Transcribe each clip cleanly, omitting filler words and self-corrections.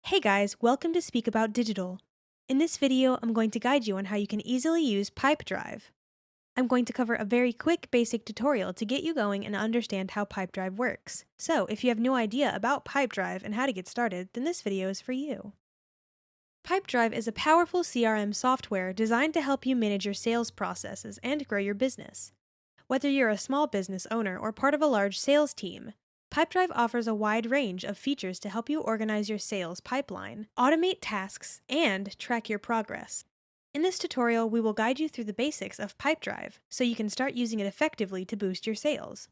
Hey guys, welcome to Speak About Digital. In this video, I'm going to guide you on how you can easily use Pipedrive. I'm going to cover a very quick basic tutorial to get you going and understand how Pipedrive works. So, if you have no idea about Pipedrive and how to get started, then this video is for you. Pipedrive is a powerful CRM software designed to help you manage your sales processes and grow your business. Whether you're a small business owner or part of a large sales team, Pipedrive offers a wide range of features to help you organize your sales pipeline, automate tasks, and track your progress. In this tutorial, we will guide you through the basics of Pipedrive so you can start using it effectively to boost your sales.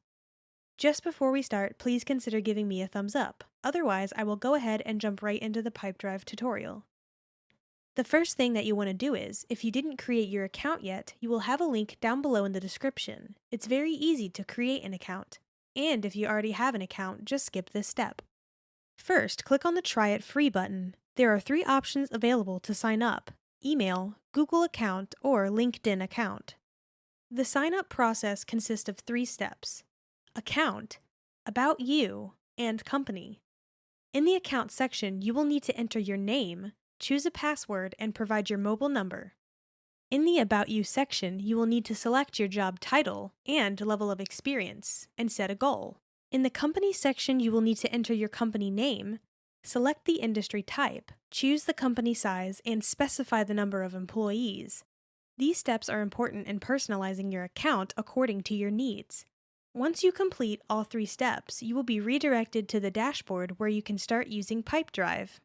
Just before we start, please consider giving me a thumbs up. Otherwise, I will go ahead and jump right into the Pipedrive tutorial. The first thing that you want to do is, if you didn't create your account yet, you will have a link down below in the description. It's very easy to create an account. And if you already have an account, just skip this step. First, click on the Try It Free button. There are 3 options available to sign up: email, Google account, or LinkedIn account. The sign-up process consists of 3 steps: account, about you, and company. In the account section, you will need to enter your name, choose a password, and provide your mobile number. In the About You section, you will need to select your job title and level of experience, and set a goal. In the Company section, you will need to enter your company name, select the industry type, choose the company size, and specify the number of employees. These steps are important in personalizing your account according to your needs. Once you complete all 3 steps, you will be redirected to the dashboard where you can start using Pipedrive.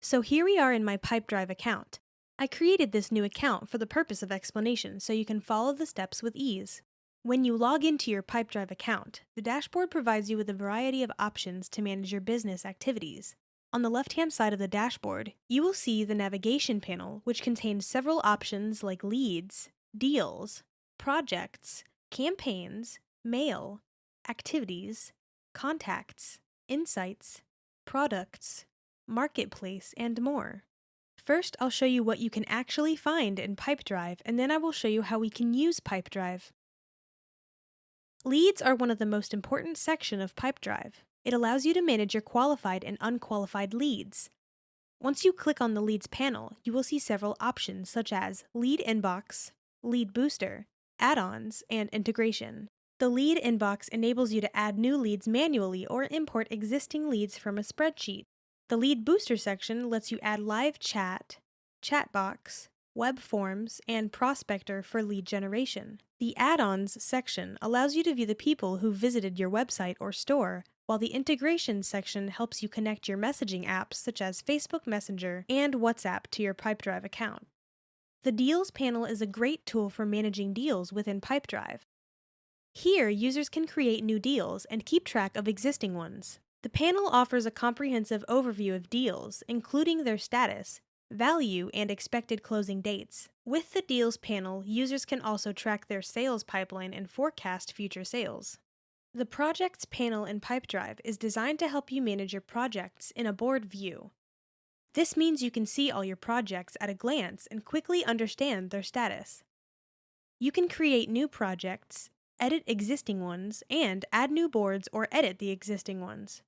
So here we are in my Pipedrive account. I created this new account for the purpose of explanation so you can follow the steps with ease. When you log into your Pipedrive account, the dashboard provides you with a variety of options to manage your business activities. On the left-hand side of the dashboard, you will see the navigation panel, which contains several options like leads, deals, projects, campaigns, mail, activities, contacts, insights, products, marketplace, and more. First, I'll show you what you can actually find in Pipedrive, and then I will show you how we can use Pipedrive. Leads are one of the most important sections of Pipedrive. It allows you to manage your qualified and unqualified leads. Once you click on the Leads panel, you will see several options such as Lead Inbox, Lead Booster, Add-ons, and Integration. The Lead Inbox enables you to add new leads manually or import existing leads from a spreadsheet. The Lead Booster section lets you add live chat, chat box, web forms, and prospector for lead generation. The Add-ons section allows you to view the people who visited your website or store, while the Integration section helps you connect your messaging apps such as Facebook Messenger and WhatsApp to your Pipedrive account. The Deals panel is a great tool for managing deals within Pipedrive. Here, users can create new deals and keep track of existing ones. The panel offers a comprehensive overview of deals, including their status, value, and expected closing dates. With the Deals panel, users can also track their sales pipeline and forecast future sales. The Projects panel in Pipedrive is designed to help you manage your projects in a board view. This means you can see all your projects at a glance and quickly understand their status. You can create new projects, edit existing ones, and add new boards or edit the existing ones.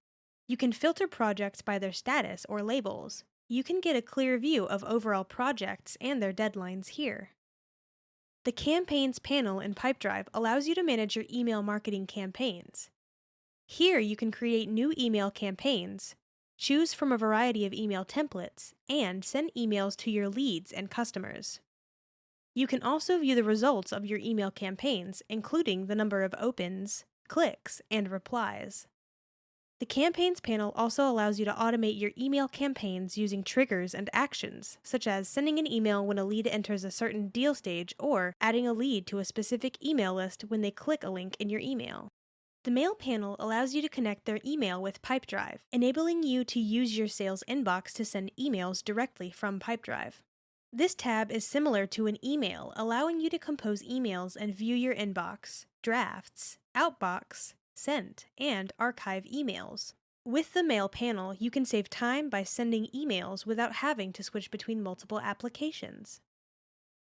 You can filter projects by their status or labels. You can get a clear view of overall projects and their deadlines here. The Campaigns panel in Pipedrive allows you to manage your email marketing campaigns. Here you can create new email campaigns, choose from a variety of email templates, and send emails to your leads and customers. You can also view the results of your email campaigns, including the number of opens, clicks, and replies. The Campaigns panel also allows you to automate your email campaigns using triggers and actions, such as sending an email when a lead enters a certain deal stage or adding a lead to a specific email list when they click a link in your email. The Mail panel allows you to connect their email with Pipedrive, enabling you to use your sales inbox to send emails directly from Pipedrive. This tab is similar to an email, allowing you to compose emails and view your inbox, drafts, outbox, sent, and archive emails. With the Mail panel, you can save time by sending emails without having to switch between multiple applications.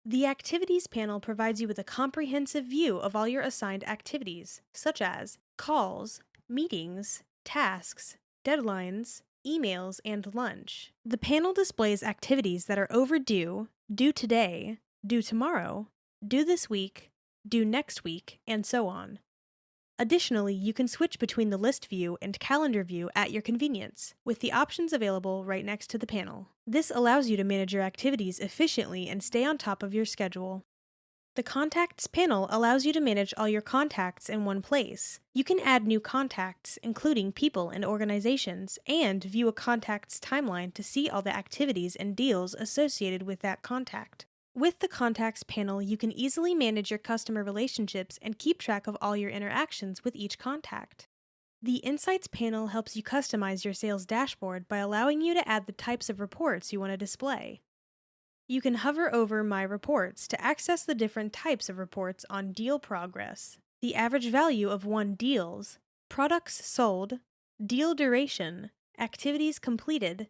The Activities panel provides you with a comprehensive view of all your assigned activities, such as calls, meetings, tasks, deadlines, emails, and lunch. The panel displays activities that are overdue, due today, due tomorrow, due this week, due next week, and so on. Additionally, you can switch between the list view and calendar view at your convenience, with the options available right next to the panel. This allows you to manage your activities efficiently and stay on top of your schedule. The Contacts panel allows you to manage all your contacts in one place. You can add new contacts, including people and organizations, and view a contact's timeline to see all the activities and deals associated with that contact. With the Contacts panel, you can easily manage your customer relationships and keep track of all your interactions with each contact. The Insights panel helps you customize your sales dashboard by allowing you to add the types of reports you want to display. You can hover over My Reports to access the different types of reports on deal progress, the average value of won deals, products sold, deal duration, activities completed,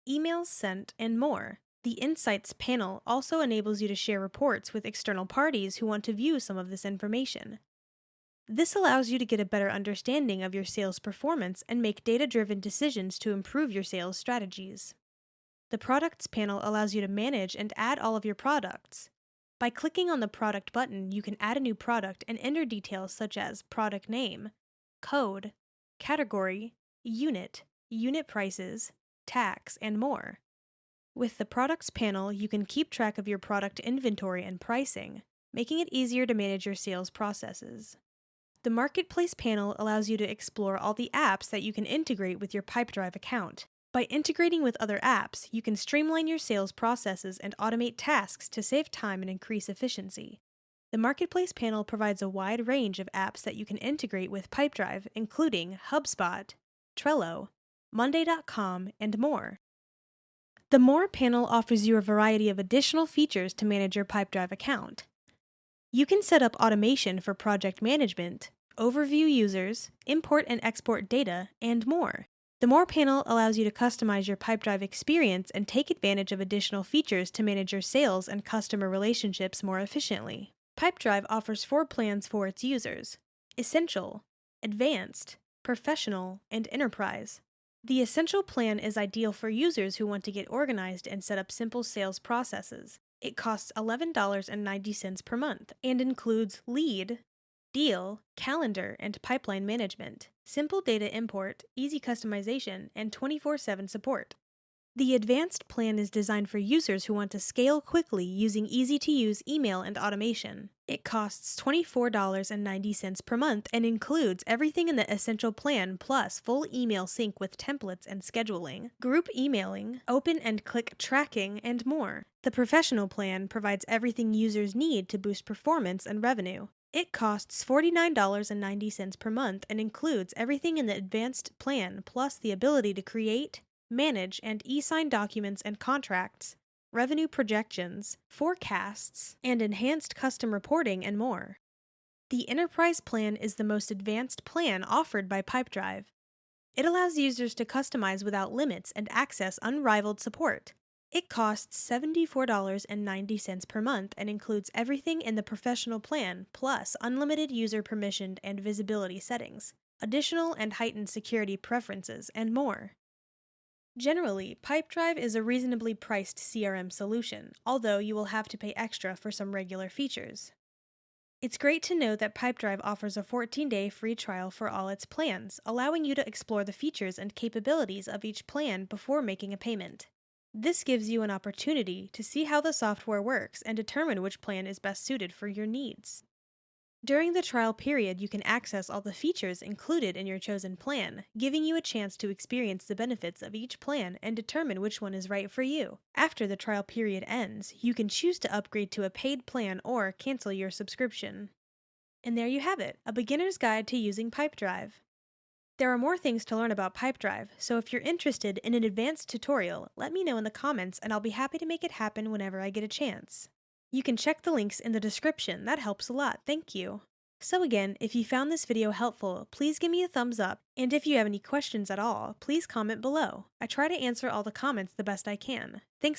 emails sent, and more. The Insights panel also enables you to share reports with external parties who want to view some of this information. This allows you to get a better understanding of your sales performance and make data-driven decisions to improve your sales strategies. The Products panel allows you to manage and add all of your products. By clicking on the Product button, you can add a new product and enter details such as product name, code, category, unit prices, tax, and more. With the Products panel, you can keep track of your product inventory and pricing, making it easier to manage your sales processes. The Marketplace panel allows you to explore all the apps that you can integrate with your Pipedrive account. By integrating with other apps, you can streamline your sales processes and automate tasks to save time and increase efficiency. The Marketplace panel provides a wide range of apps that you can integrate with Pipedrive, including HubSpot, Trello, Monday.com, and more. The More panel offers you a variety of additional features to manage your Pipedrive account. You can set up automation for project management, overview users, import and export data, and more. The More panel allows you to customize your Pipedrive experience and take advantage of additional features to manage your sales and customer relationships more efficiently. Pipedrive offers 4 plans for its users: Essential, Advanced, Professional, and Enterprise. The Essential plan is ideal for users who want to get organized and set up simple sales processes. It costs $11.90 per month and includes lead, deal, calendar, and pipeline management, simple data import, easy customization, and 24/7 support. The Advanced plan is designed for users who want to scale quickly using easy-to-use email and automation. It costs $24.90 per month and includes everything in the Essential plan plus full email sync with templates and scheduling, group emailing, open and click tracking, and more. The Professional plan provides everything users need to boost performance and revenue. It costs $49.90 per month and includes everything in the Advanced plan plus the ability to create, manage, and e-sign documents and contracts, revenue projections, forecasts, and enhanced custom reporting, and more. The Enterprise plan is the most advanced plan offered by Pipedrive. It allows users to customize without limits and access unrivaled support. It costs $74.90 per month and includes everything in the Professional plan, plus unlimited user permission and visibility settings, additional and heightened security preferences, and more. Generally, Pipedrive is a reasonably priced CRM solution, although you will have to pay extra for some regular features. It's great to know that Pipedrive offers a 14-day free trial for all its plans, allowing you to explore the features and capabilities of each plan before making a payment. This gives you an opportunity to see how the software works and determine which plan is best suited for your needs. During the trial period, you can access all the features included in your chosen plan, giving you a chance to experience the benefits of each plan and determine which one is right for you. After the trial period ends, you can choose to upgrade to a paid plan or cancel your subscription. And there you have it, a beginner's guide to using Pipedrive. There are more things to learn about Pipedrive, so if you're interested in an advanced tutorial, let me know in the comments and I'll be happy to make it happen whenever I get a chance. You can check the links in the description, that helps a lot, thank you. So again, if you found this video helpful, please give me a thumbs up, and if you have any questions at all, please comment below. I try to answer all the comments the best I can. Thanks for